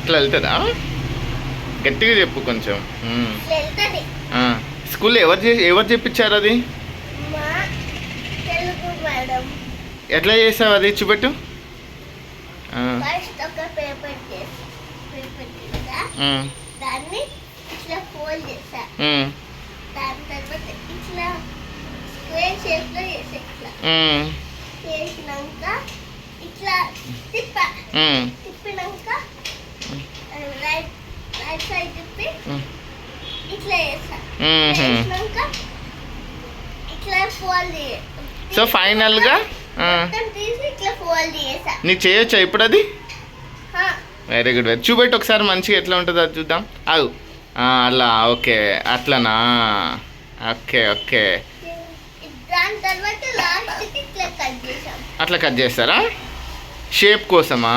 అట్లా వెళ్తుందా? గట్టిగా చెప్పు కొంచెం. స్కూల్లో ఎవరు చెప్పించారు అది? ఎట్లా చేసావు అది చూపెట్టు. దాన్ని ఇట్లా ఫోల్డ్ చేసా, దాని తర్వాత ఇట్లా స్క్వేర్ షేప్ లో చేసా. ఇట్లా చేసినాక ఇట్లా తిప్పినాక రైట్ సైడ్ తిప్పి ఇట్లా చేసా. చేసినాక ఇట్లా ఫోల్డ్ సో ఫైనల్ గా తీసి ఇట్లా ఫోల్డ్ చేసా. నీకు చేయొచ్చా ఇప్పుడు అది? Very good. చూపెట్టి ఒకసారి మంచిగా ఎట్లా ఉంటుందో అది చూద్దాం. అవు అలా ఓకే, అట్లనా? ఓకే ఓకే, దాని తర్వాత లాస్ట్కి ఇట్లా కట్ చేసాం. అట్లా కట్ చేస్తారా షేప్ కోసమా?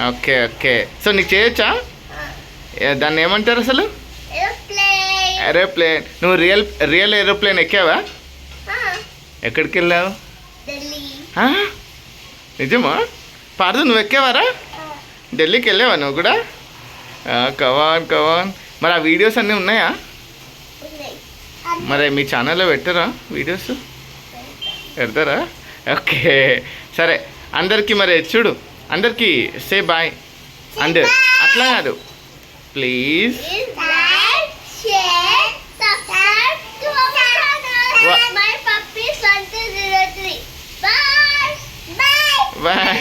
Okay okay. సో నీకు చేయొచ్చా? దాన్ని ఏమంటారు అసలు? ఏరోప్లేన్. నువ్వు రియల్ ఏరోప్లేన్ ఎక్కావా? ఎక్కడికి వెళ్ళావు? నిజమా? పార్దు నువ్వు ఎక్కేవారా? ఢిల్లీకి వెళ్ళావా నువ్వు కూడా? కవాన్ కవాన్. మరి ఆ వీడియోస్ అన్నీ ఉన్నాయా? మరి మీ ఛానల్లో పెట్టారా వీడియోస్? పెడతారా? ఓకే సరే. అందరికీ మరి చూడు, అందరికీ సే బాయ్. అందరు అట్లా కాదు, ప్లీజ్ బాయ్.